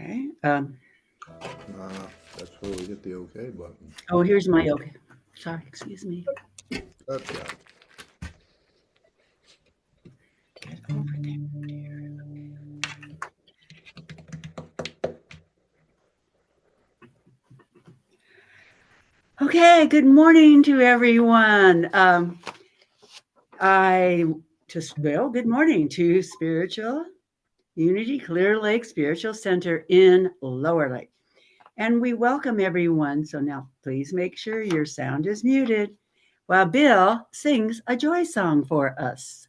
Okay. That's where we get the okay button. Oh, here's my okay. Sorry, excuse me. That's right. Get over there, dear. Okay, good morning to everyone. Good morning to Spiritual Unity Clear Lake Spiritual Center in Lower Lake. And we welcome everyone. So now please make sure your sound is muted while Bill sings a joy song for us.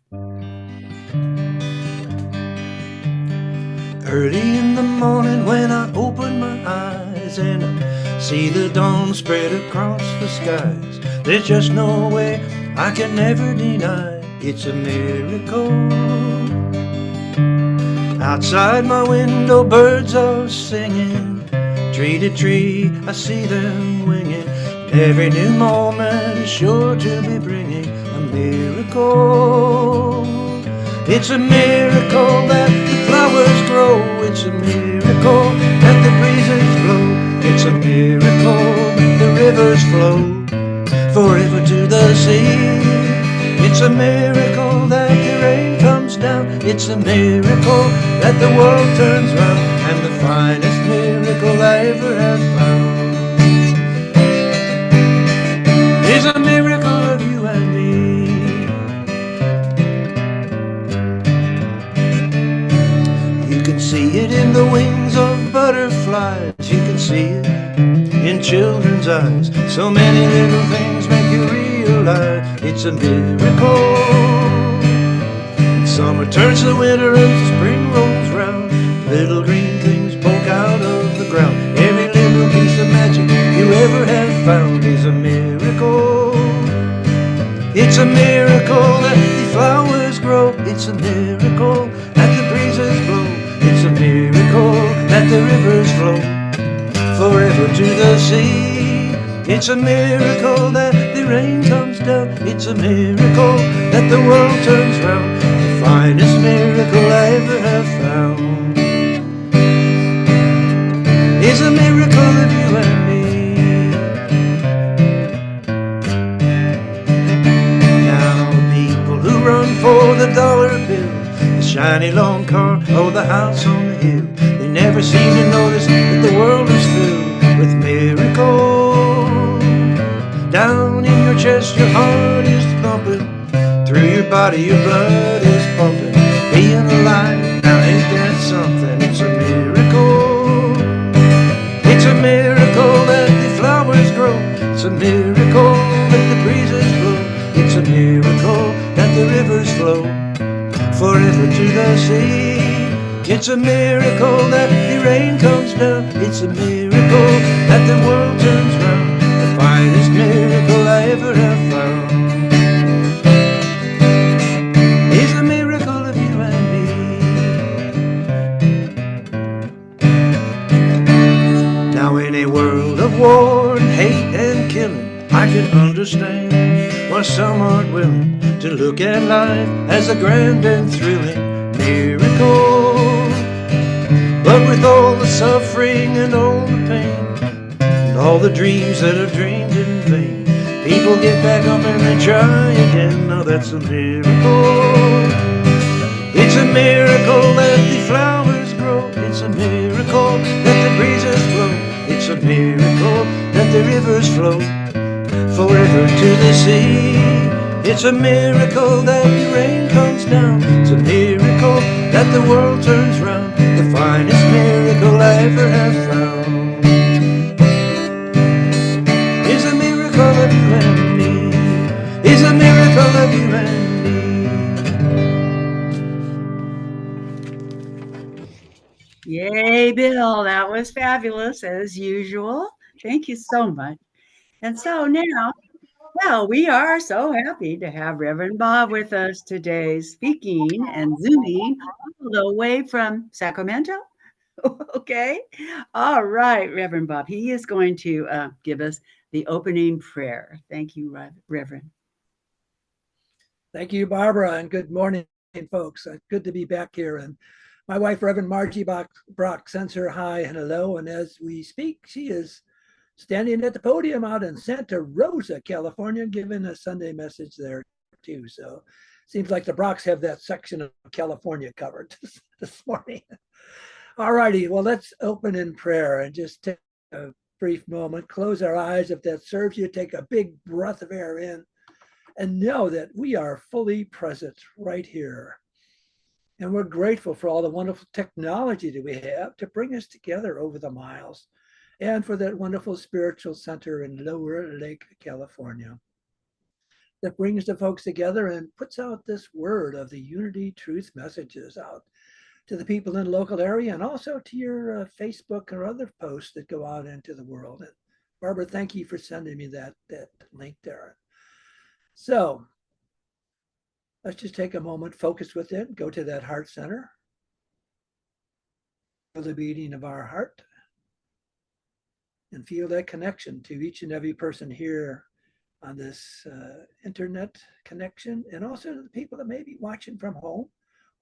Early in the morning when I open my eyes and I see the dawn spread across the skies, there's just no way I can ever deny it's a miracle. Outside my window birds are singing, tree to tree I see them winging. Every new moment is sure to be bringing a miracle. It's a miracle that the flowers grow. It's a miracle that the breezes blow. It's a miracle that the rivers flow forever to the sea. It's a miracle that the rain comes down. It's a miracle that the world turns round, and the finest miracle I ever have found is a miracle of you and me. You can see it in the wings of butterflies. You can see it in children's eyes. So many little things make you realize it's a miracle. Summer turns to winter and spring rolls round. Little green things poke out of the ground. Every little piece of magic you ever have found is a miracle. It's a miracle that the flowers grow. It's a miracle that the breezes blow. It's a miracle that the rivers flow forever to the sea. It's a miracle that the rain comes down. It's a miracle that the world turns round. The finest miracle I ever have found is a miracle of you and me. Now people who run for the dollar bill, the shiny long car or the house on the hill, they never seem to notice that the world is filled with miracles. Down in your chest your heart is thumping, through your body your blood is pumping. Being alive, now ain't that something? It's a miracle. It's a miracle that the flowers grow. It's a miracle that the breezes blow. It's a miracle that the rivers flow forever to the sea. It's a miracle that the rain comes down. It's a miracle that the world turns round. The finest miracle I ever have found is a miracle of you and me. Now in a world of war and hate and killing, I can understand why some aren't willing to look at life as a grand and thrilling miracle. But with all the suffering and all the pain and all the dreams that are dreamed in vain, people get back up and they try again. Now that's a miracle. It's a miracle that the flowers grow. It's a miracle that the breezes blow. It's a miracle that the rivers flow forever to the sea. It's a miracle that the rain comes down. It's a miracle that the world turns round. The finest miracle I ever have found is a miracle of you and me. Is a miracle of you and me. Yay, Bill. That was fabulous as usual. Thank you so much. And so now, well, we are so happy to have Reverend Bob with us today, speaking and zooming all the way from Sacramento. Okay. All right, Reverend Bob. He is going to give us the opening prayer. Thank you, Reverend. Thank you, Barbara, and good morning, folks. Good to be back here. And My wife, Reverend Margie Brach, sends her hi and hello. And as we speak, she is standing at the podium out in Santa Rosa, California, giving a Sunday message there too. So seems like the Brachs have that section of California covered this morning. All righty, well, let's open in prayer and just take a brief moment, close our eyes if that serves you, take a big breath of air in, and know that we are fully present right here. And we're grateful for all the wonderful technology that we have to bring us together over the miles, and for that wonderful spiritual center in Lower Lake, California, that brings the folks together and puts out this word of the unity truth messages out to the people in the local area, and also to your Facebook or other posts that go out into the world. And Barbara, thank you for sending me that link there. So let's just take a moment, focus within, go to that heart center, feel the beating of our heart, and feel that connection to each and every person here on this internet connection, and also to the people that may be watching from home,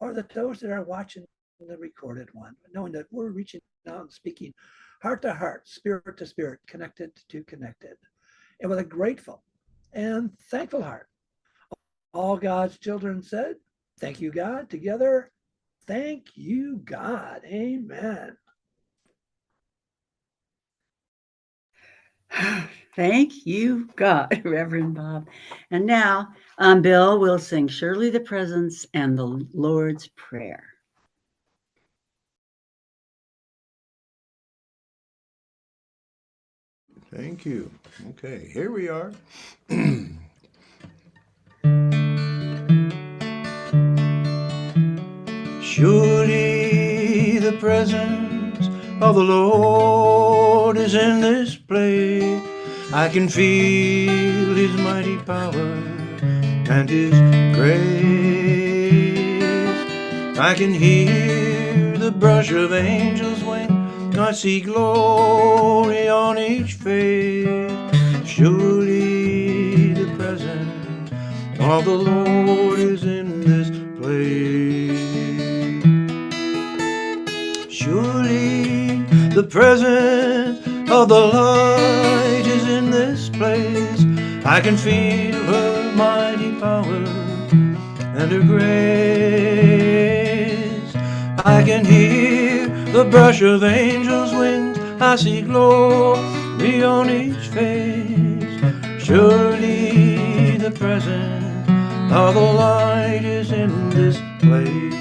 or those that are watching the recorded one, knowing that we're reaching out and speaking heart to heart, spirit to spirit, connected to connected, and with a grateful and thankful heart. All God's children said, thank you, God. Together, thank you, God. Amen. Thank you, God, Reverend Bob. And now, Bill will sing Surely the Presence and the Lord's Prayer. Thank you. Okay, here we are. Surely the presence of the Lord is in this place. I can feel his mighty power and his grace. I can hear the brush of angels' wings. I see glory on each face. Surely the presence of the Lord is in this place. Surely the presence of the light is in this place. I can feel her mighty power and her grace. I can hear the brush of angels' wings. I see glory on each face. Surely the presence of the light is in this place.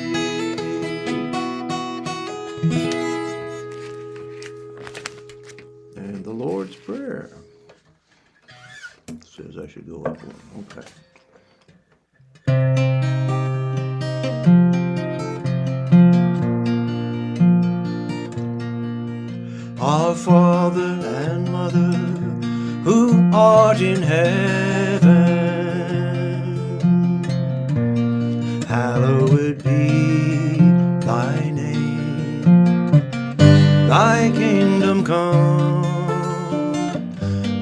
And the Lord's Prayer. It says I should go up one. Okay. Our Father and Mother, who art in heaven, hallowed be thy name. Thy kingdom come,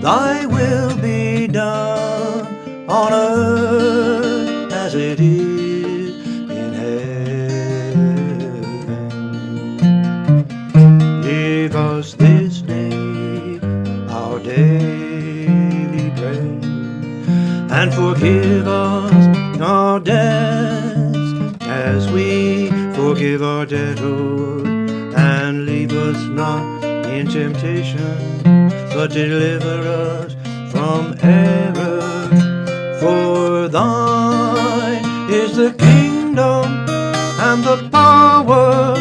thy will be done on earth as it is in heaven. Give us this day our daily bread, and forgive us our debts as we forgive our debtors. And leave us not in temptation, but deliver us from error. For thine is the kingdom and the power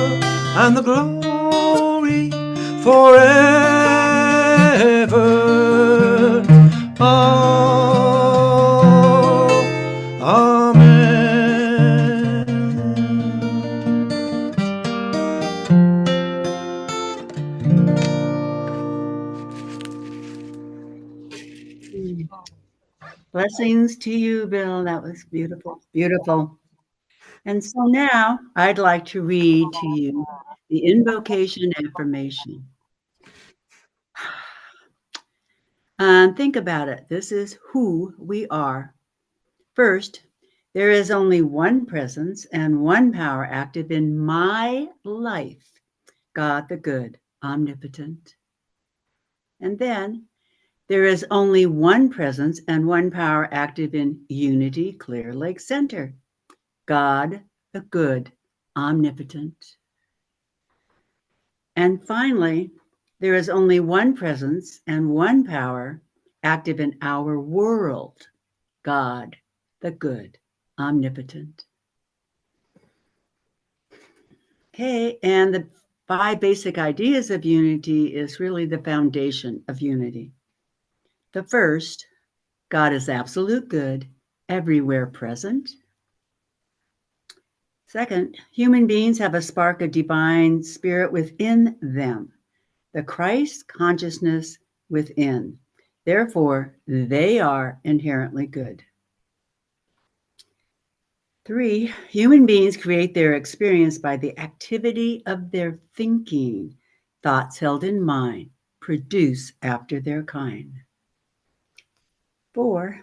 and the glory forever. Oh, amen. Blessings to you, Bill. That was beautiful, beautiful. And so now I'd like to read to you the invocation affirmation. Think about it. This is who we are. First, There is only one presence and one power active in my life, God the good, omnipotent. And then there is only one presence and one power active in Unity Clear Lake Center, God the good, omnipotent. And finally, there is only one presence and one power active in our world, God the good, omnipotent. Okay, and the 5 basic ideas of unity is really the foundation of unity. The first, God is absolute good, everywhere present. Second, human beings have a spark of divine spirit within them, the Christ consciousness within. Therefore, they are inherently good. 3, human beings create their experience by the activity of their thinking. Thoughts held in mind produce after their kind. 4,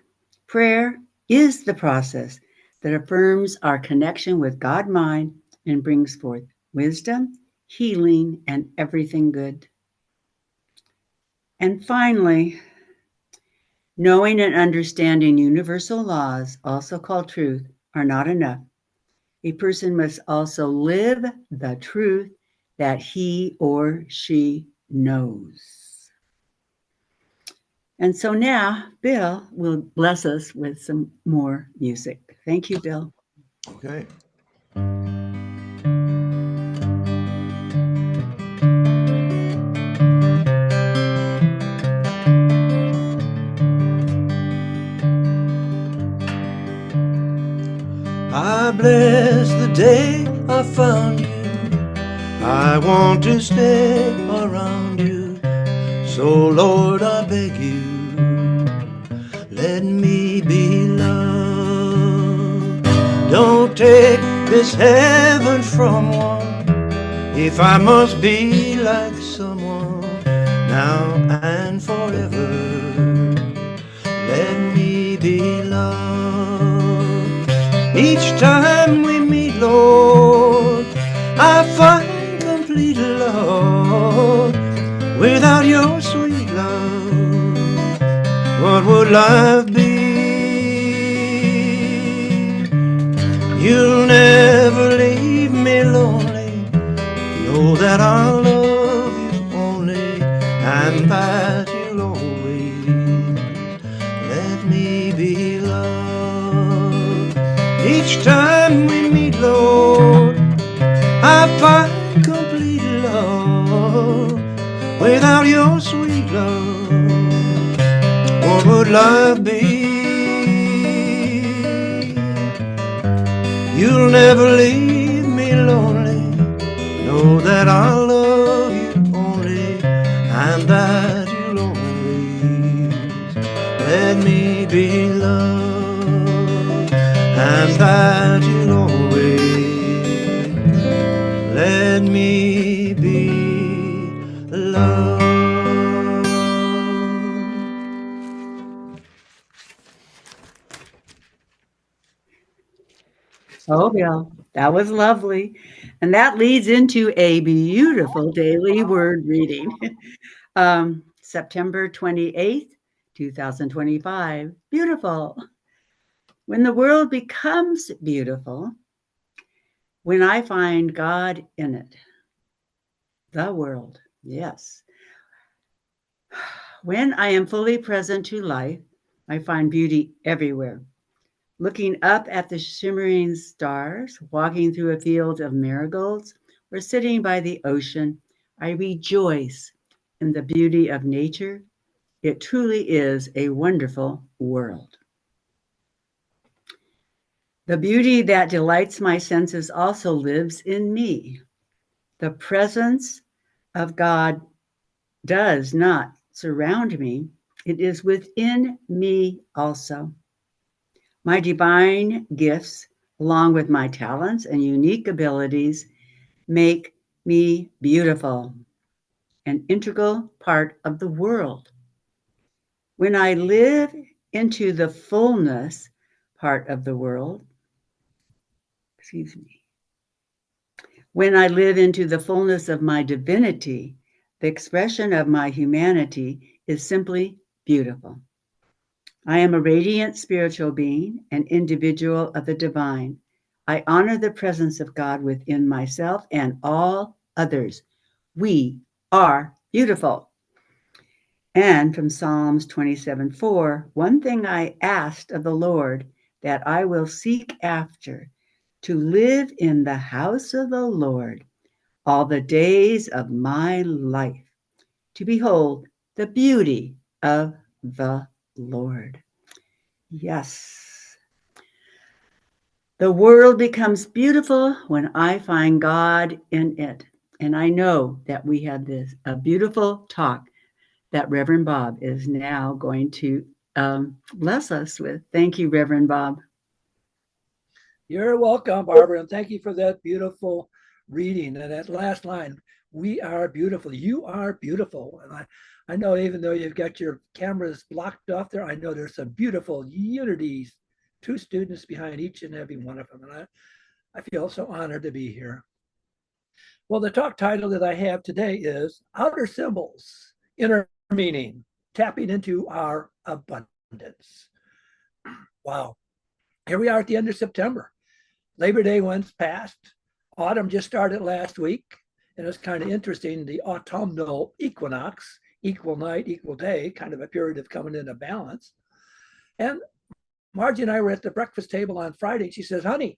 prayer is the process that affirms our connection with God mind and brings forth wisdom, healing, and everything good. And finally, knowing and understanding universal laws, also called truth, are not enough. A person must also live the truth that he or she knows. And so now Bill will bless us with some more music. Thank you, Bill. Okay. I bless the day I found you. I want to stay around you. So Lord, I beg you, let me be loved. Don't take this heaven from one, if I must be like someone now and forever. Let me be loved. Each time we meet, Lord, I find complete love. Without your sweet love, what would life be? You'll never leave me lonely. Know that I'll love you only, and that you'll always let me be loved. Each time we meet, Lord, I find complete love. Without your sweet love, what would life be? You'll never leave me lonely. Know that I'll love you only, and that you'll always let me be loved, and that you'll always let me be loved. Oh, Bill, that was lovely. And that leads into a beautiful daily word reading. September 28th, 2025. Beautiful. When the world becomes beautiful, when I find God in it, the world, yes. When I am fully present to life, I find beauty everywhere. Looking up at the shimmering stars, walking through a field of marigolds, or sitting by the ocean, I rejoice in the beauty of nature. It truly is a wonderful world. The beauty that delights my senses also lives in me. The presence of God does not surround me, it is within me also. My divine gifts, along with my talents and unique abilities, make me beautiful, an integral part of the world. When I live into the fullness part of the world, excuse me. When I live into the fullness of my divinity, the expression of my humanity is simply beautiful. I am a radiant spiritual being, an individual of the divine. I honor the presence of God within myself and all others. We are beautiful. And from Psalms 27:4, one thing I asked of the Lord that I will seek after, to live in the house of the Lord all the days of my life, to behold the beauty of the Lord. Yes. The world becomes beautiful when I find God in it. And I know that we had a beautiful talk that Reverend Bob is now going to bless us with. Thank you, Reverend Bob. You're welcome, Barbara, and thank you for that beautiful reading. And that last line, we are beautiful. You are beautiful. And I know even though you've got your cameras blocked off there, I know there's some beautiful unities, two students behind each and every one of them. And I feel so honored to be here. Well, the talk title that I have today is Outer Symbols, Inner Meaning, Tapping into Our Abundance. Wow. Here we are at the end of September. Labor Day went past. Autumn just started last week. And it's kind of interesting. The autumnal equinox, equal night, equal day, kind of a period of coming into balance. And Margie and I were at the breakfast table on Friday. She says, honey,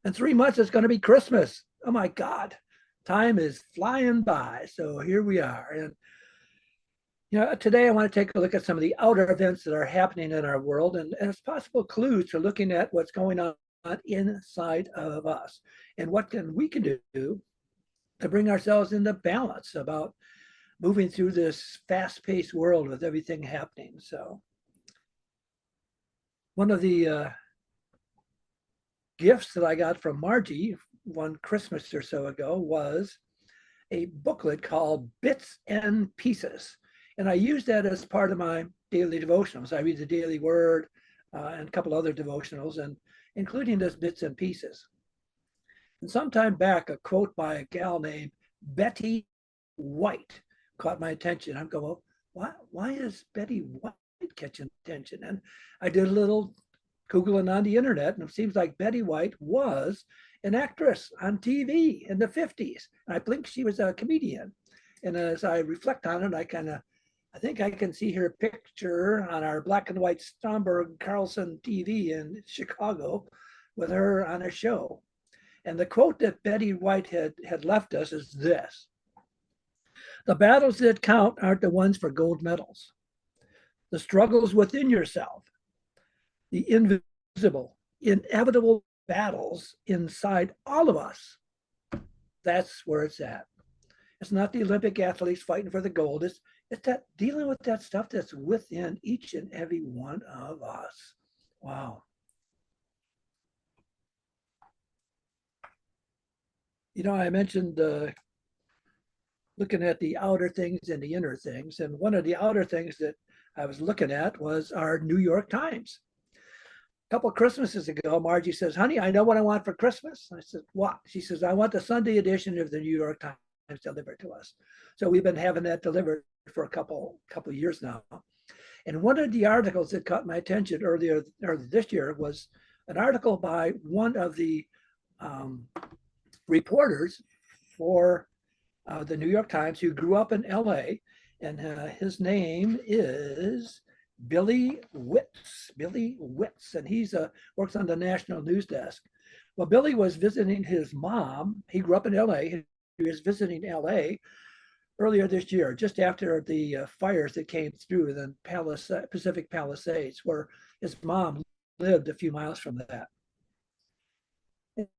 in 3 months, it's going to be Christmas. Oh my God, time is flying by. So here we are. And today I want to take a look at some of the outer events that are happening in our world and as possible clues to looking at what's going on inside of us and what we can do to bring ourselves into balance about moving through this fast-paced world with everything happening. So one of the gifts that I got from Margie one Christmas or so ago was a booklet called Bits and Pieces. And I use that as part of my daily devotionals. I read the Daily Word and a couple other devotionals, and including this Bits and Pieces. And sometime back, a quote by a gal named Betty White caught my attention. I'm going, well, why is Betty White catching attention? And I did a little Googling on the internet, and it seems like Betty White was an actress on TV in the 50s. And I think she was a comedian. And as I reflect on it, I think I can see her picture on our black and white Stromberg Carlson TV in Chicago with her on a show. And the quote that Betty White had left us is this: the battles that count aren't the ones for gold medals. The struggles within yourself, the invisible, inevitable battles inside all of us, that's where it's at. It's not the Olympic athletes fighting for the gold. It's that dealing with that stuff that's within each and every one of us. Wow. I mentioned looking at the outer things and the inner things. And one of the outer things that I was looking at was our New York Times. A couple of Christmases ago, Margie says, honey, I know what I want for Christmas. I said, what? She says, I want the Sunday edition of the New York Times delivered to us. So we've been having that delivered for a couple of years now. And one of the articles that caught my attention earlier this year was an article by one of the reporters for the New York Times who grew up in LA, and his name is Billy Witz. Billy Witz, and he's works on the national news desk. Well, Billy was visiting his mom. He grew up in LA. He was visiting LA earlier this year, just after the fires that came through the Pacific Palisades, where his mom lived a few miles from that.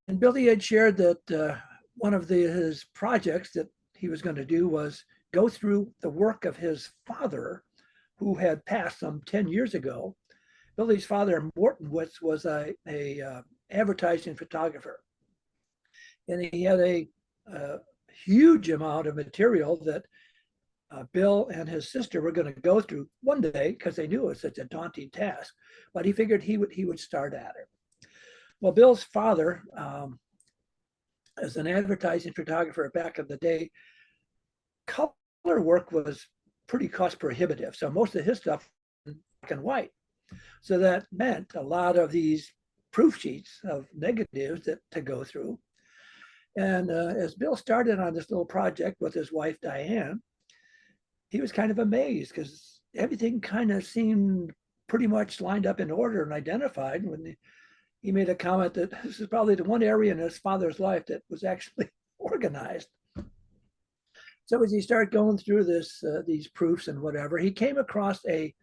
And Billy had shared that one of his projects that he was going to do was go through the work of his father, who had passed some 10 years ago. Billy's father, Morton Witz, was a advertising photographer. And he had a huge amount of material that Bill and his sister were going to go through one day because they knew it was such a daunting task. But he figured he would start at it. Well, Bill's father, as an advertising photographer back in the day, color work was pretty cost prohibitive. So most of his stuff was black and white. So that meant a lot of these proof sheets of negatives to go through. And as Bill started on this little project with his wife, Diane, he was kind of amazed because everything kind of seemed pretty much lined up in order and identified. When he made a comment that this is probably the one area in his father's life that was actually organized. So as he started going through these proofs and whatever, he came across a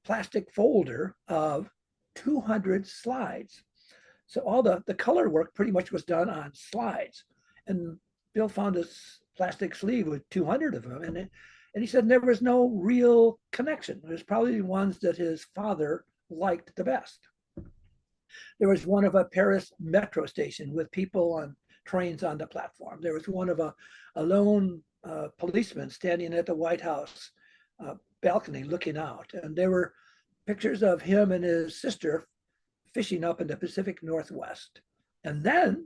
plastic folder of 200 slides. So all the color work pretty much was done on slides. And Bill found this plastic sleeve with 200 of them. And he said there was no real connection. It was probably the ones that his father liked the best. There was one of a Paris metro station with people on trains on the platform. There was one of a lone policeman standing at the White House balcony looking out. And there were pictures of him and his sister fishing up in the Pacific Northwest. And then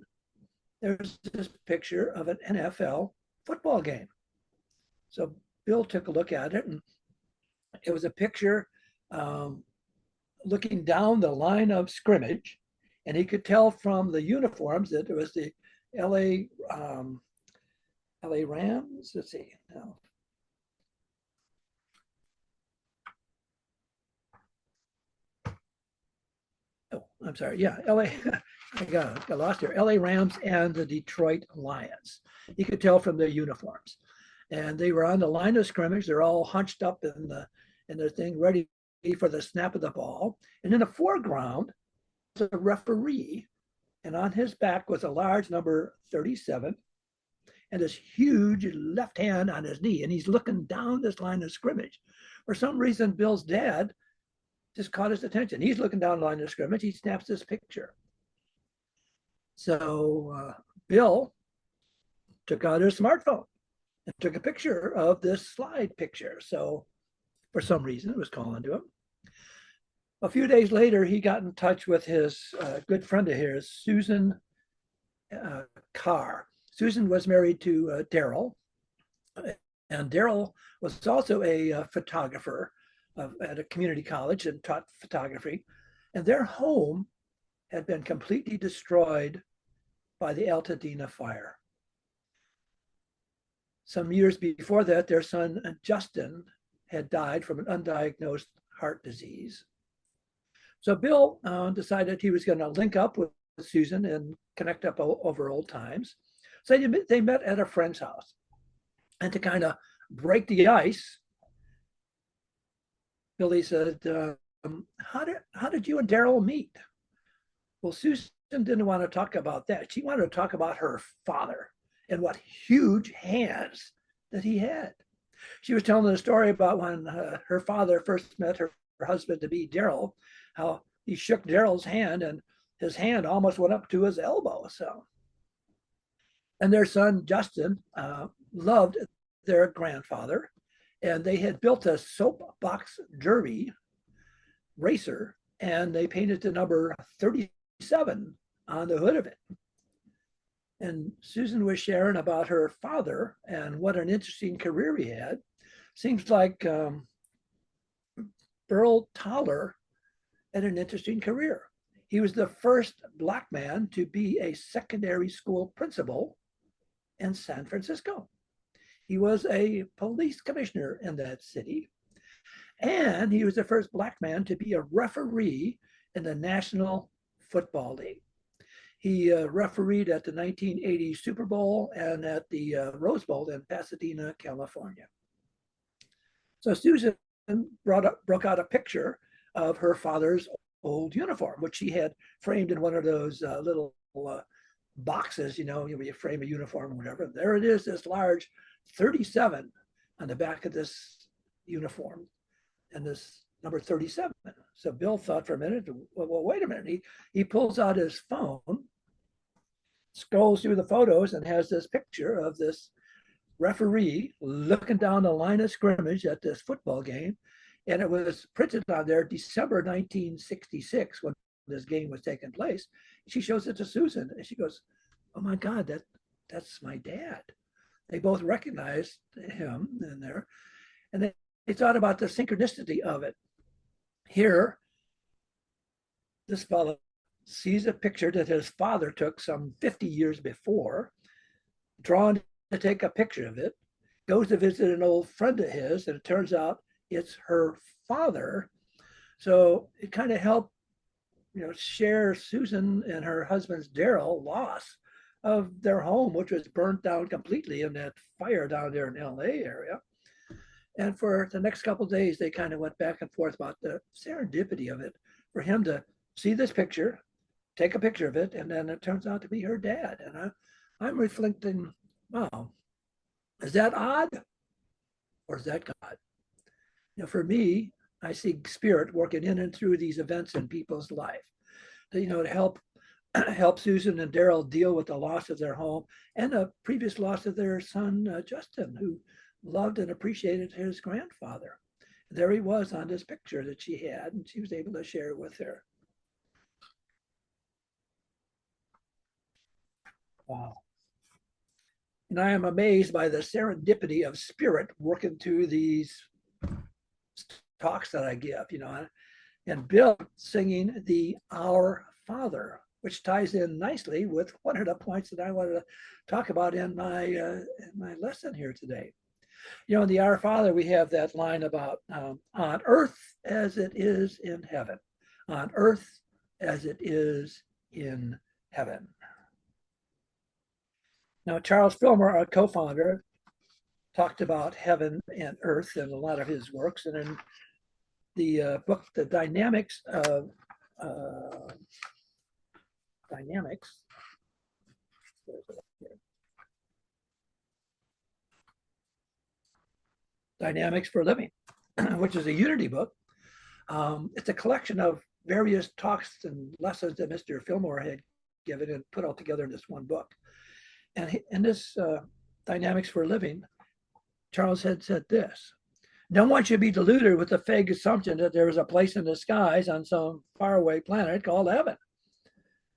there's this picture of an NFL football game. So Bill took a look at it, and it was a picture looking down the line of scrimmage, and he could tell from the uniforms that it was the LA Rams. Let's see. No. Oh, I'm sorry. Yeah, LA. I got lost here. LA Rams and the Detroit Lions. You could tell from their uniforms, and they were on the line of scrimmage. They're all hunched up in their thing, ready for the snap of the ball. And in the foreground, was a referee, and on his back was a large number 37, and this huge left hand on his knee, and he's looking down this line of scrimmage. For some reason, Bill's dad just caught his attention. He's looking down the line of scrimmage. He snaps this picture. So Bill took out his smartphone and took a picture of this slide picture. So for some reason, it was calling to him. A few days later, he got in touch with his good friend of his, Susan Carr. Susan was married to Daryl, and Daryl was also a photographer at a community college and taught photography. And their home had been completely destroyed by the Altadena fire. Some years before that, their son Justin had died from an undiagnosed heart disease. So Bill decided he was going to link up with Susan and connect up over old times. So they met at a friend's house. And to kind of break the ice, Billy said, how did you and Daryl meet? Well, Susan didn't want to talk about that. She wanted to talk about her father and what huge hands that he had. She was telling the story about when her father first met her husband-to-be, Daryl, how he shook Daryl's hand and his hand almost went up to his elbow. So, and their son, Justin, loved their grandfather, and they had built a soapbox derby racer, and they painted the number 37 on the hood of it. And Susan was sharing about her father and what an interesting career he had. Seems like Burl Toller had an interesting career. He was the first Black man to be a secondary school principal in San Francisco. He was a police commissioner in that city. And he was the first Black man to be a referee in the National Football League. He refereed at the 1980 Super Bowl and at the Rose Bowl in Pasadena, California. So Susan broke out a picture of her father's old uniform, which she had framed in one of those little boxes, where you frame a uniform or whatever. There it is, this large 37 on the back of this uniform, and this number 37. So Bill thought for a minute, well, wait a minute. He pulls out his phone, scrolls through the photos, and has this picture of this referee looking down the line of scrimmage at this football game. And it was printed on there December 1966 when this game was taking place. She shows it to Susan, and she goes, "Oh my God, that's my dad." They both recognized him in there, and they thought about the synchronicity of it. Here, this fellow sees a picture that his father took some 50 years before, drawn to take a picture of it, goes to visit an old friend of his, and it turns out it's her father. So it kind of helped, share Susan and her husband's Daryl loss of their home, which was burnt down completely in that fire down there in LA area. And for the next couple of days, they kind of went back and forth about the serendipity of it for him to see this picture, take a picture of it, and then it turns out to be her dad. And I'm reflecting, wow, is that odd or is that God? For me, I see spirit working in and through these events in people's life, to help Susan and Daryl deal with the loss of their home and the previous loss of their son, Justin, who loved and appreciated his grandfather. There he was on this picture that she had, and she was able to share it with her. Wow. And I am amazed by the serendipity of spirit working through these talks that I give, and Bill singing the Our Father, which ties in nicely with one of the points that I wanted to talk about in my lesson here today. In the Our Father, we have that line about on earth as it is in heaven, on earth as it is in heaven. Now, Charles Fillmore, our co-founder, talked about heaven and earth in a lot of his works, and in the book, The Dynamics of Dynamics for Living, which is a unity book. It's a collection of various talks and lessons that Mr. Fillmore had given and put all together in this one book. And in this Dynamics for Living, Charles had said this: no one should be deluded with the vague assumption that there is a place in the skies on some faraway planet called heaven.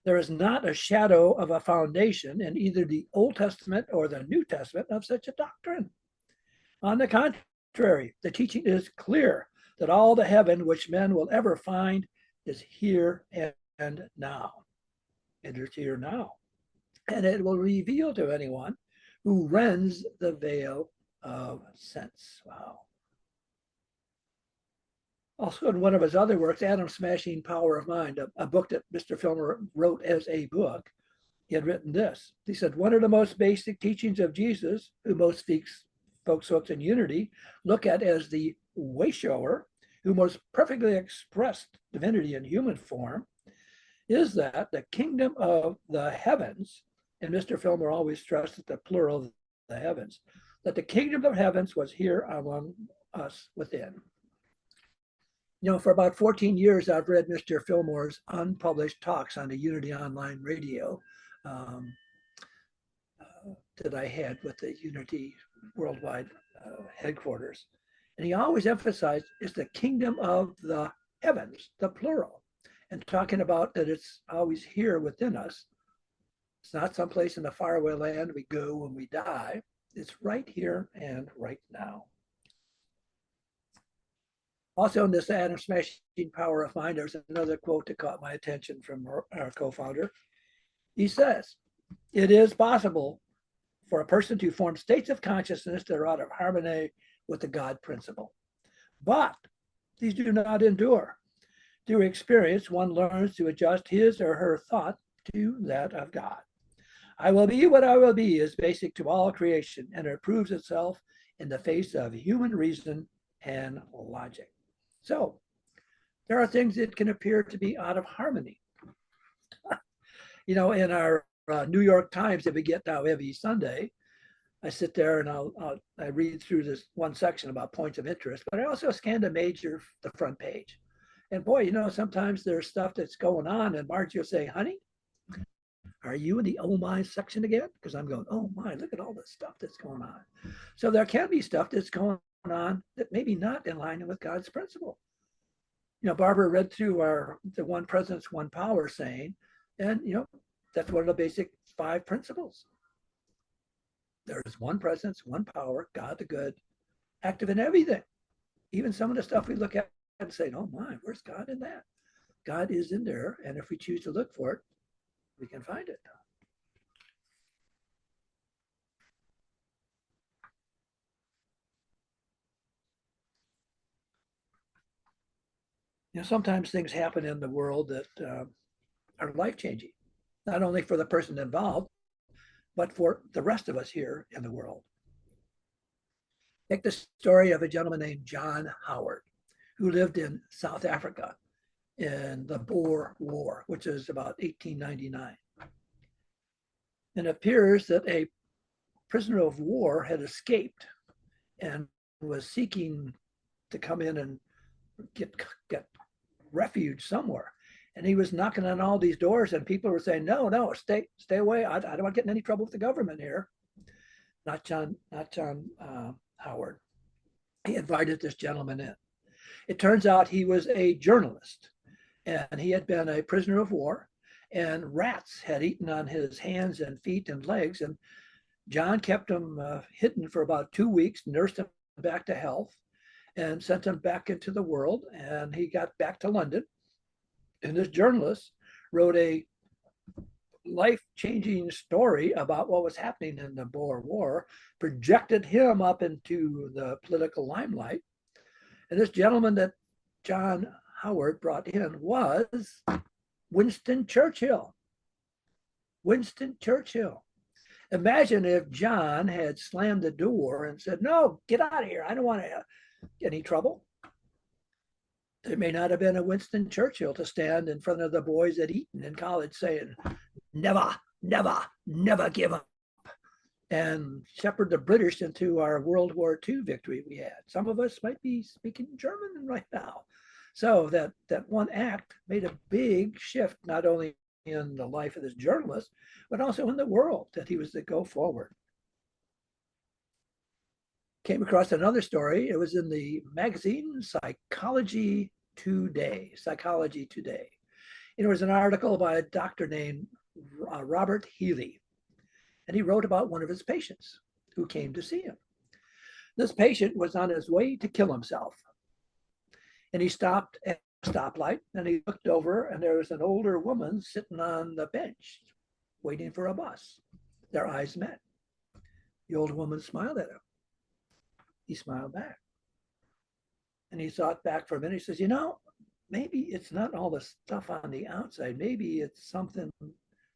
There is not a shadow of a foundation in either the Old Testament or the New Testament of such a doctrine. On the contrary, the teaching is clear that all the heaven which men will ever find is here and now. It is here now. And it will reveal to anyone who rends the veil of sense. Wow. Also, in one of his other works, Atom Smashing Power of Mind, a book that Mr. Fillmore wrote as a book, he had written this. He said, one of the most basic teachings of Jesus, who most folks in unity look at as the way shower, who most perfectly expressed divinity in human form, is that the kingdom of the heavens, and Mr. Fillmore always stressed the plural of the heavens, that the kingdom of heavens was here among us within. For about 14 years, I've read Mr. Fillmore's unpublished talks on the Unity Online Radio that I had with the Unity Worldwide headquarters. And he always emphasized it's the kingdom of the heavens, the plural, and talking about that it's always here within us. It's not someplace in the faraway land we go when we die. It's right here and right now. Also in this Atom Smashing Power of Mind, there's another quote that caught my attention from our co-founder. He says, it is possible for a person to form states of consciousness that are out of harmony with the God principle. But these do not endure. Through experience, one learns to adjust his or her thought to that of God. I will be what I will be is basic to all creation, and it proves itself in the face of human reason and logic. So there are things that can appear to be out of harmony. In our New York Times that we get now every Sunday, I sit there and I read through this one section about points of interest, but I also scan the front page. And boy, sometimes there's stuff that's going on, and Margie will say, honey, are you in the oh my section again? Because I'm going, oh my, look at all this stuff that's going on. So there can be stuff that's going on that maybe not in line with God's principle. Barbara read through the one presence, one power saying And, that's one of the basic 5 principles. There is one presence, one power, God the good, active in everything. Even some of the stuff we look at and say, oh my, where's God in that? God is in there. And if we choose to look for it, we can find it. Sometimes things happen in the world that are life changing, not only for the person involved, but for the rest of us here in the world. Take the story of a gentleman named John Howard, who lived in South Africa in the Boer War, which is about 1899. And it appears that a prisoner of war had escaped and was seeking to come in and get refuge somewhere. And he was knocking on all these doors, and people were saying, no, stay away. I don't want to get in any trouble with the government here. Not John Howard. He invited this gentleman in. It turns out he was a journalist, and he had been a prisoner of war, and rats had eaten on his hands and feet and legs. And John kept him hidden for about 2 weeks, nursed him back to health, and sent him back into the world. And he got back to London. And this journalist wrote a life-changing story about what was happening in the Boer War, projected him up into the political limelight. And this gentleman that John Howard brought in was Winston Churchill. Winston Churchill. Imagine if John had slammed the door and said, no, get out of here. I don't want to get any trouble. There may not have been a Winston Churchill to stand in front of the boys at Eton in college saying, never, never, never give up, and shepherd the British into our World War II victory we had. Some of us might be speaking German right now. So that one act made a big shift, not only in the life of this journalist, but also in the world that he was to go forward. Came across another story. It was in the magazine Psychology Today. Psychology Today. It was an article by a doctor named Robert Healy, and he wrote about one of his patients who came to see him. This patient was on his way to kill himself, and he stopped at a stoplight, and he looked over, and there was an older woman sitting on the bench waiting for a bus. Their eyes met. The old woman smiled at him. He smiled back. And he thought back for a minute. He says, maybe it's not all the stuff on the outside. Maybe it's something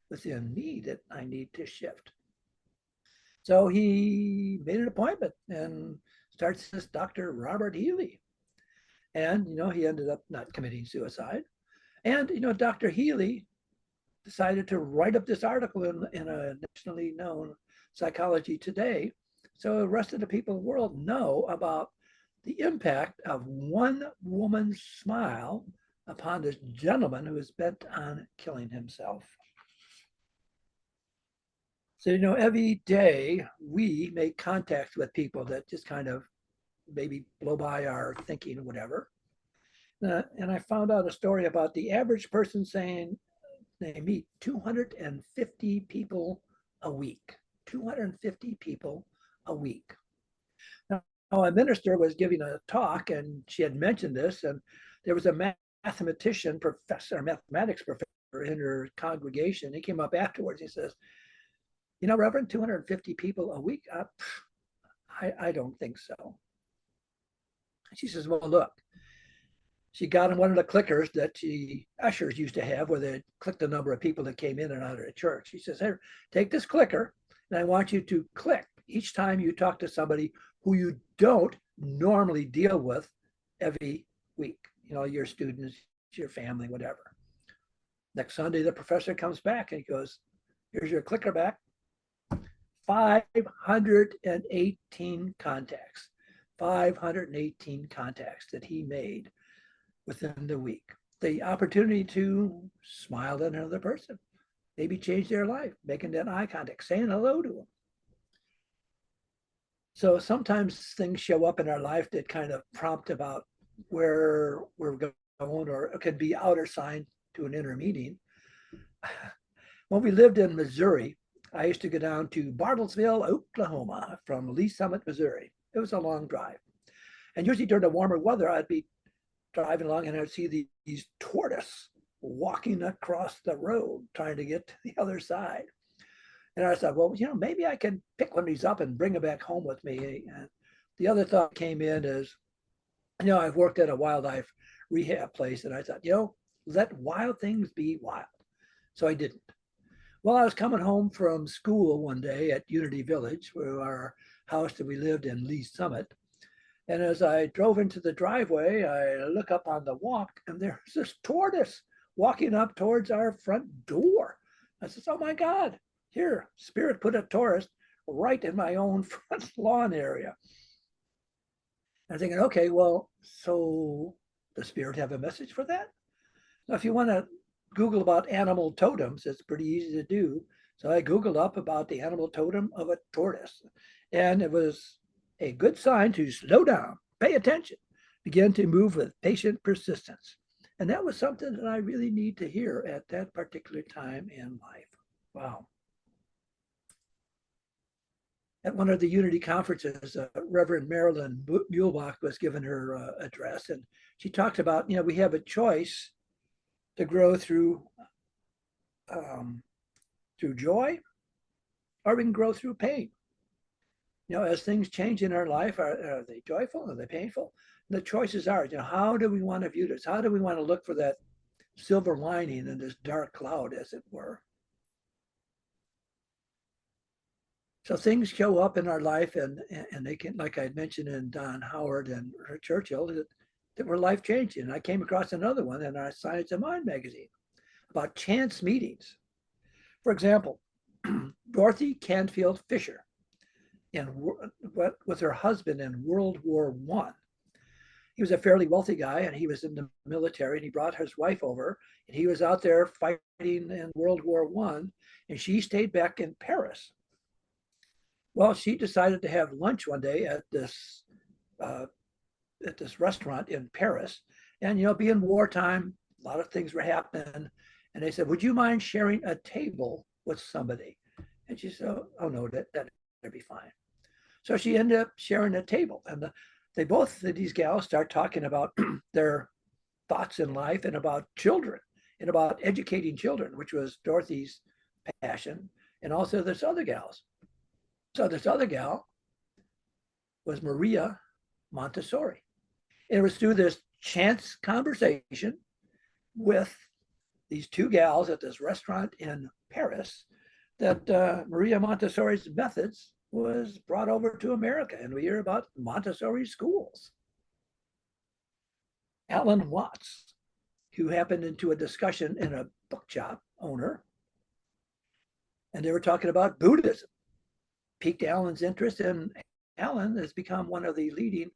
within me that I need to shift. So he made an appointment and starts this Dr. Robert Healy. And, he ended up not committing suicide. And, Dr. Healy decided to write up this article in a nationally known Psychology Today, so the rest of the people in the world know about the impact of one woman's smile upon this gentleman who is bent on killing himself. So, every day we make contact with people that just kind of maybe blow by our thinking or whatever. And I found out a story about the average person saying they meet 250 people a week. 250 people a week. Now, a minister was giving a talk, and she had mentioned this, and there was a mathematics professor in her congregation. He came up afterwards. He says, Reverend, 250 people a week? I don't think so. She says, well, look. She got on one of the clickers that ushers used to have, where they click the number of people that came in and out of the church. She says, hey, take this clicker, and I want you to click each time you talk to somebody who you don't normally deal with every week. Your students, your family, whatever. Next Sunday, the professor comes back and he goes, here's your clicker back. 518 contacts. 518 contacts that he made within the week. The opportunity to smile at another person, maybe change their life, making that eye contact, saying hello to them. So sometimes things show up in our life that kind of prompt about where we're going, or it could be outer sign to an inner meaning. when we lived in Missouri, I used to go down to Bartlesville, Oklahoma from Lee Summit, Missouri. It was a long drive. And usually during the warmer weather, I'd be driving along and I'd see these tortoise walking across the road trying to get to the other side. And I thought, well, maybe I can pick one of these up and bring it back home with me. And the other thought came in is, I've worked at a wildlife rehab place, and I thought, let wild things be wild. So I didn't. Well, I was coming home from school one day at Unity Village, where our house that we lived in, Lee Summit. And as I drove into the driveway, I look up on the walk, and there's this tortoise walking up towards our front door. I said, oh my God, here, Spirit put a tortoise right in my own front lawn area. I'm thinking, okay, well, so does Spirit have a message for that? Now, if you want to Google about animal totems, it's pretty easy to do. So I Googled up about the animal totem of a tortoise. And it was a good sign to slow down, pay attention, begin to move with patient persistence. And that was something that I really need to hear at that particular time in life. Wow. At one of the Unity conferences, Reverend Marilyn Muehlbach was giving her address, and she talked about, we have a choice to grow through joy, or we can grow through pain. As things change in our life, are they joyful? Are they painful? And the choices are, how do we want to view this? How do we want to look for that silver lining in this dark cloud, as it were? So things show up in our life, and they can, like I had mentioned in Don Howard and Churchill, that were life changing. I came across another one in our Science of Mind magazine about chance meetings. For example, Dorothy Canfield Fisher, with her husband in World War I. He was a fairly wealthy guy, and he was in the military, and he brought his wife over, and he was out there fighting in World War I, and she stayed back in Paris. Well, she decided to have lunch one day at this restaurant in Paris. And, being wartime, a lot of things were happening. And they said, would you mind sharing a table with somebody? And she said, oh no, that'd be fine. So she ended up sharing a table. And these gals start talking about their thoughts in life and about children and about educating children, which was Dorothy's passion, and also this other gals. So this other gal was Maria Montessori. And it was through this chance conversation with these two gals at this restaurant in Paris that Maria Montessori's methods was brought over to America. And we hear about Montessori schools. Alan Watts, who happened into a discussion in a book shop owner, and they were talking about Buddhism. Piqued Alan's interest, and Alan has become one of the leading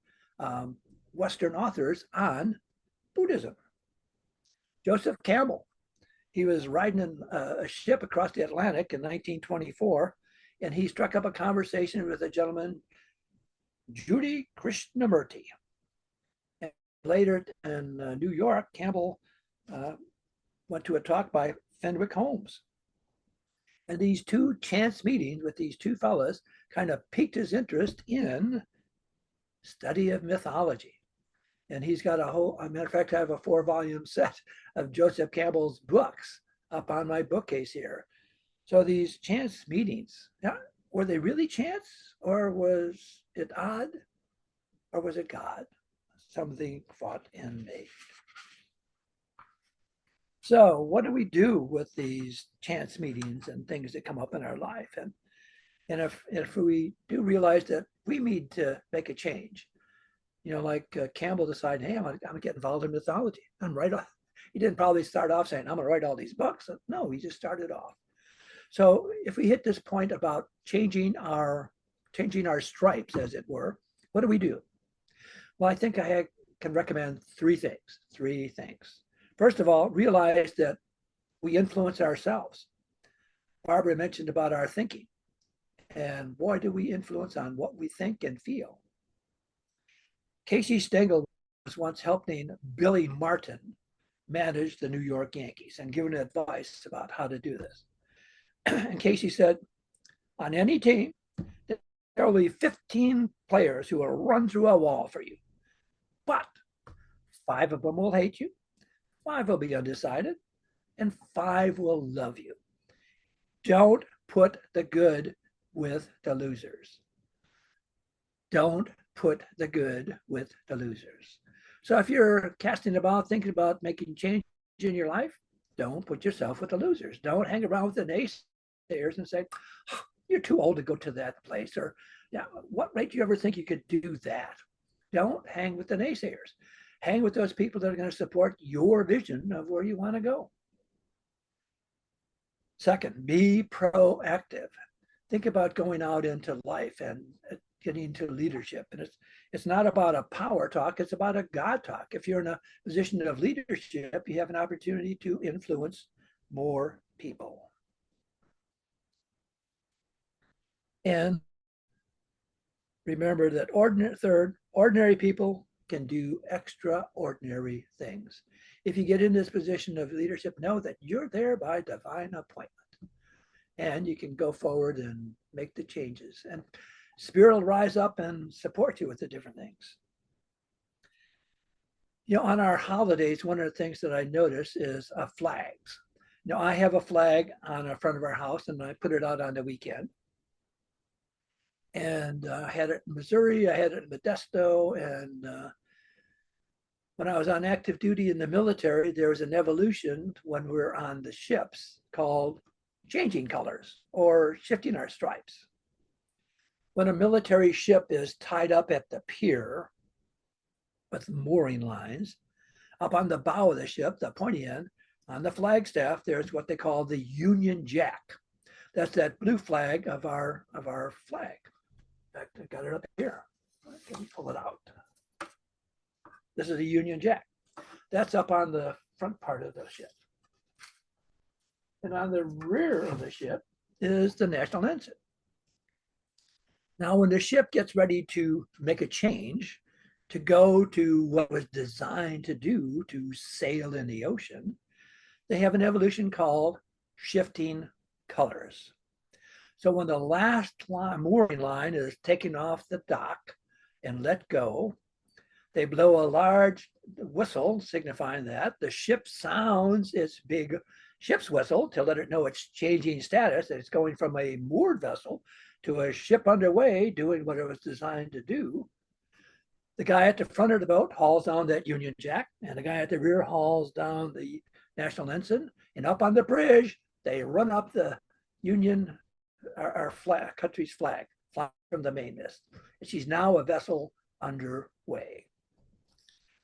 Western authors on Buddhism. Joseph Campbell, he was riding a ship across the Atlantic in 1924, and he struck up a conversation with a gentleman, Judy Krishnamurti. And later in New York, Campbell went to a talk by Fenwick Holmes. And these two chance meetings with these two fellas kind of piqued his interest in study of mythology. And he's got a matter of fact, I have a 4-volume set of Joseph Campbell's books up on my bookcase here. So these chance meetings, were they really chance, or was it odd, or was it God? Something fought in me. So what do we do with these chance meetings and things that come up in our life? And if we do realize that we need to make a change, like Campbell decided, hey, I'm gonna get involved in mythology. I'm right off. He didn't probably start off saying, I'm gonna write all these books. No, he just started off. So if we hit this point about changing our stripes, as it were, what do we do? Well, I think I can recommend three things. First of all, realize that we influence ourselves. Barbara mentioned about our thinking. And boy, do we influence on what we think and feel. Casey Stengel was once helping Billy Martin managed the New York Yankees and given advice about how to do this. And Casey said, on any team, there will be 15 players who will run through a wall for you, but 5 of them will hate you, 5 will be undecided, and 5 will love you. Don't put the good with the losers. Don't put the good with the losers. So if you're casting about, thinking about making change in your life, don't put yourself with the losers. Don't hang around with the naysayers and say, oh, you're too old to go to that place. Or, yeah, what rate do you ever think you could do that? Don't hang with the naysayers. Hang with those people that are going to support your vision of where you want to go. Second, be proactive. Think about going out into life and getting into leadership. And it's not about a power talk, it's about a God talk. If you're in a position of leadership, you have an opportunity to influence more people. And remember that ordinary people can do extraordinary things. If you get in this position of leadership, know that you're there by divine appointment. And you can go forward and make the changes. And Spirit will rise up and support you with the different things. You know, on our holidays, one of the things that I notice is flags. You know, I have a flag on the front of our house, and I put it out on the weekend. And I had it in Missouri, I had it in Modesto, and when I was on active duty in the military, there was an evolution when we were on the ships called changing colors or shifting our stripes. When a military ship is tied up at the pier with mooring lines, up on the bow of the ship, the pointy end, on the flagstaff, there's what they call the Union Jack. That's that blue flag of our flag. In fact, I got it up here. Let me pull it out. This is a Union Jack. That's up on the front part of the ship. And on the rear of the ship is the national ensign. Now, when the ship gets ready to make a change, to go to what was designed to do, to sail in the ocean, they have an evolution called shifting colors. So when the last mooring line is taken off the dock and let go, they blow a large whistle signifying that. The ship sounds its big ship's whistle to let it know it's changing status. It's going from a moored vessel to a ship underway doing what it was designed to do. The guy at the front of the boat hauls down that Union Jack, and the guy at the rear hauls down the national ensign. And up on the bridge, they run up the Union, our flag, country's flag from the mainmast. And she's now a vessel underway.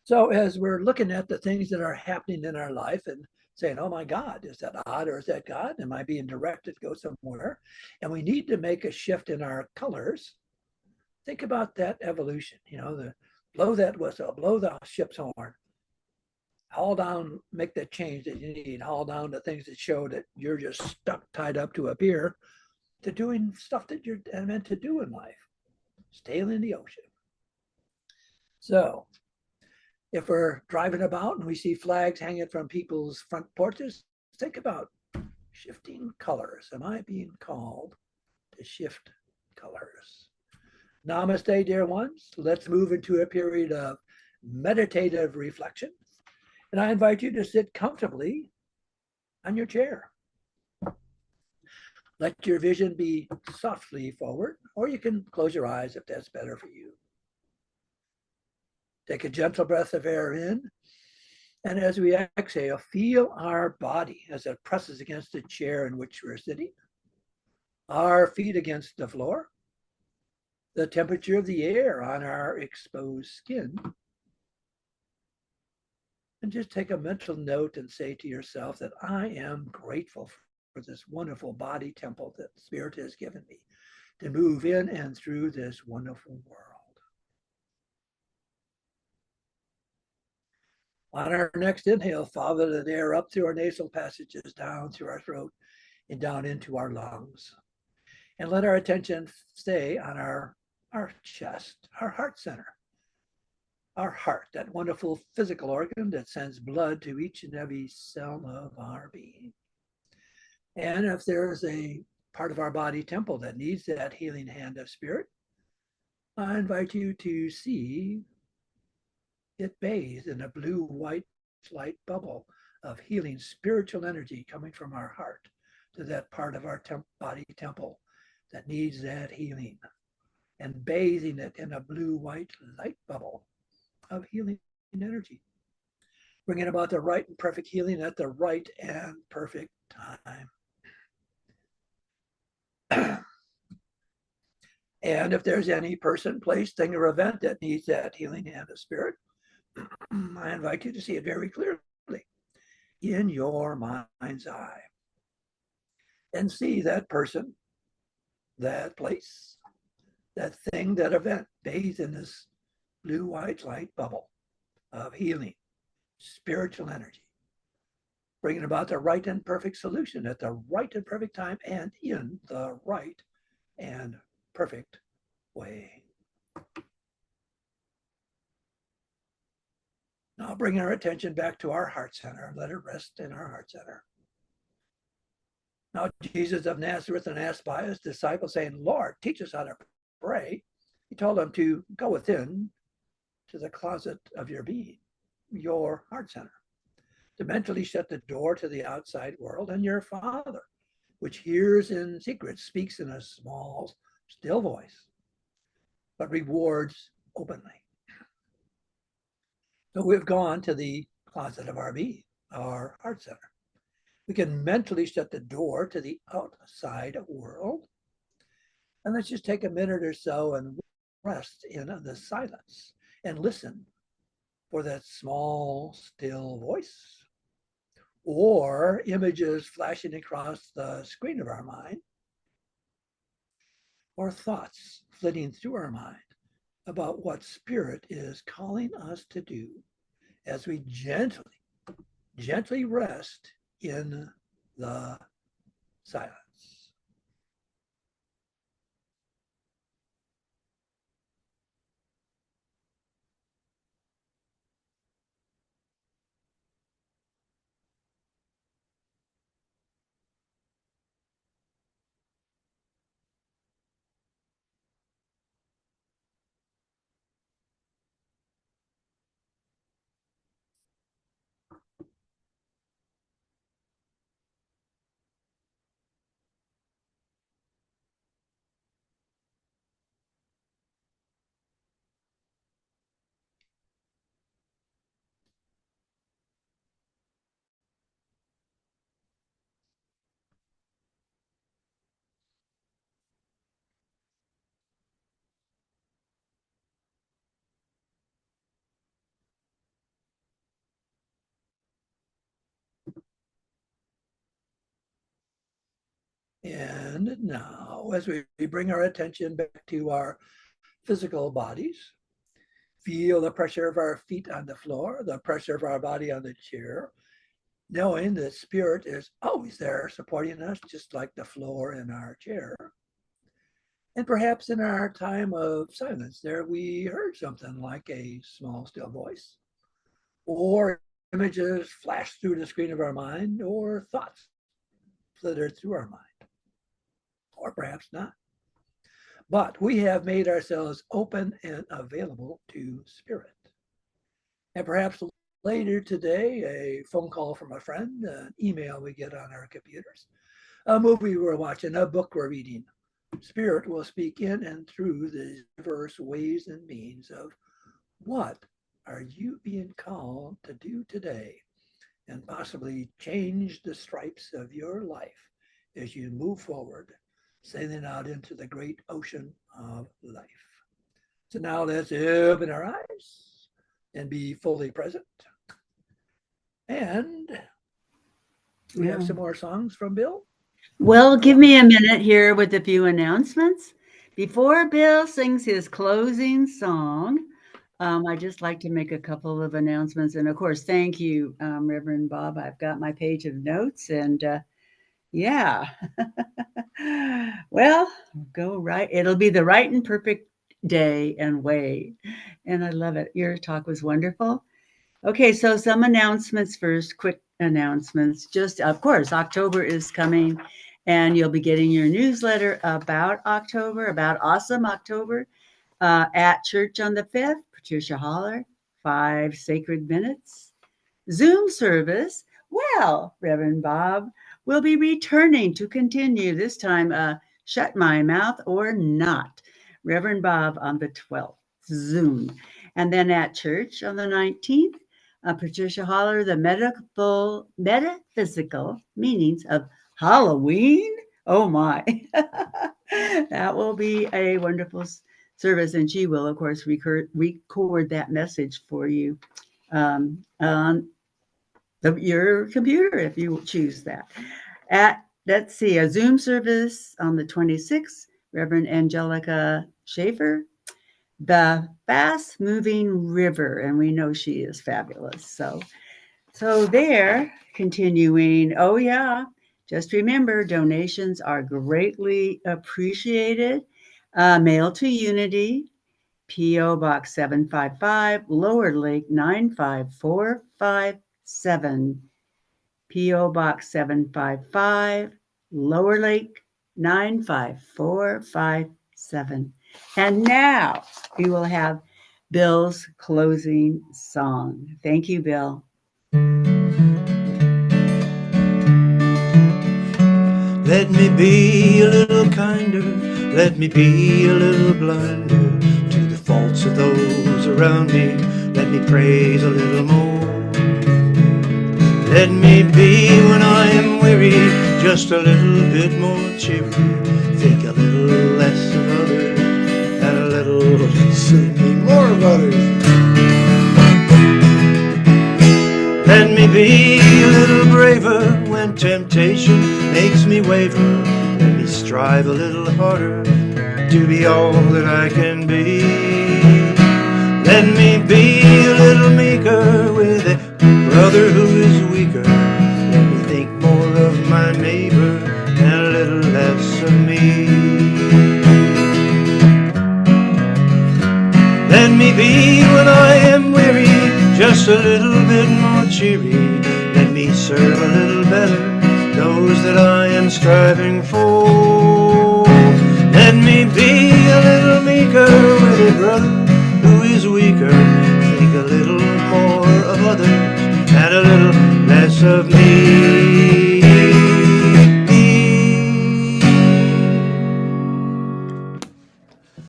So as we're looking at the things that are happening in our life and saying, oh my God, is that odd or is that God? Am I being directed to go somewhere? And we need to make a shift in our colors. Think about that evolution, you know, blow that whistle, blow the ship's horn, haul down, make that change that you need, haul down the things that show that you're just stuck, tied up to a pier, to doing stuff that you're meant to do in life, sail in the ocean. So if we're driving about and we see flags hanging from people's front porches, think about shifting colors. Am I being called to shift colors? Namaste, dear ones. Let's move into a period of meditative reflection. And I invite you to sit comfortably on your chair. Let your vision be softly forward, or you can close your eyes if that's better for you. Take a gentle breath of air in. And as we exhale, feel our body as it presses against the chair in which we're sitting, our feet against the floor, the temperature of the air on our exposed skin. And just take a mental note and say to yourself that I am grateful for this wonderful body temple that Spirit has given me to move in and through this wonderful world. On our next inhale, follow the air up through our nasal passages, down through our throat, and down into our lungs. And let our attention stay on our chest, our heart center. our heart, that wonderful physical organ that sends blood to each and every cell of our being. And if there's a part of our body temple that needs that healing hand of spirit, I invite you to see it bathed in a blue-white light bubble of healing spiritual energy coming from our heart to that part of our body temple that needs that healing, and bathing it in a blue-white light bubble of healing energy, bringing about the right and perfect healing at the right and perfect time. And if there's any person, place, thing, or event that needs that healing hand of spirit, I invite you to see it very clearly in your mind's eye and see that person, that place, that thing, that event bathed in this blue-white light bubble of healing, spiritual energy, bringing about the right and perfect solution at the right and perfect time and in the right and perfect way. Now bring our attention back to our heart center. Let it rest in our heart center. Now Jesus of Nazareth, and asked by his disciples, saying, Lord, teach us how to pray. He told them to go within to the closet of your being, your heart center, to mentally shut the door to the outside world, and your Father, which hears in secret, speaks in a small, still voice, but rewards openly. So we've gone to the closet of our being, our heart center. We can mentally shut the door to the outside world. And let's just take a minute or so and rest in the silence and listen for that small, still voice or images flashing across the screen of our mind, or thoughts flitting through our mind about what Spirit is calling us to do as we gently rest in the silence. And now, as we bring our attention back to our physical bodies, feel the pressure of our feet on the floor, the pressure of our body on the chair, knowing that Spirit is always there supporting us, just like the floor in our chair. And perhaps in our time of silence there, we heard something like a small, still voice, or images flashed through the screen of our mind, or thoughts flittered through our mind, or perhaps not. But we have made ourselves open and available to Spirit. And perhaps later today, a phone call from a friend, an email we get on our computers, a movie we're watching, a book we're reading. Spirit will speak in and through the diverse ways and means of what are you being called to do today, and possibly change the stripes of your life as you move forward, sailing out into the great ocean of life. So now let's open our eyes and be fully present. And we have some more songs from Bill. Well, give me a minute here with a few announcements. Before Bill sings his closing song, I'd just like to make a couple of announcements. And of course, thank you, Reverend Bob. I've got my page of notes, and yeah. Well, go right. It'll be the right and perfect day and way. And I love it. Your talk was wonderful. Okay, so some announcements first, quick announcements. Just, of course, October is coming, and you'll be getting your newsletter about October, about Awesome October, at church on the 5th, Patricia Holler, 5 sacred minutes. Zoom service. Well, Reverend Bob will be returning to continue this time, shut my mouth or not. Reverend Bob on the 12th, Zoom. And then at church on the 19th, Patricia Holler, the metaphysical meanings of Halloween. Oh my. That will be a wonderful service, and she will, of course, record that message for you on your computer if you choose that. Let's see, a Zoom service on the 26th, Reverend Angelica Schaefer, the fast moving river, and we know she is fabulous. So there, continuing. Oh yeah, just remember, donations are greatly appreciated. Mail to Unity, P.O. Box 755, Lower Lake 95457. P.O. Box 755, Lower Lake 95457. And now we will have Bill's closing song. Thank you, Bill. Let me be a little kinder, let me be a little blinder to the faults of those around me. Let me praise a little more. Let me be, when I am weary, just a little bit more cheery. Think a little less of others and a little Certainly more of others. Let me be a little braver when temptation makes me waver. Let me strive a little harder to be all that I can be. Let me be a little meeker with a brother who is weaker. Let me think more of my neighbor and a little less of me. Let me be, when I am weary, just a little bit more cheery. Let me serve a little better those that I am striving for. Let me be a little meeker with a brother who is weaker. Think a little more of others and a little less of me.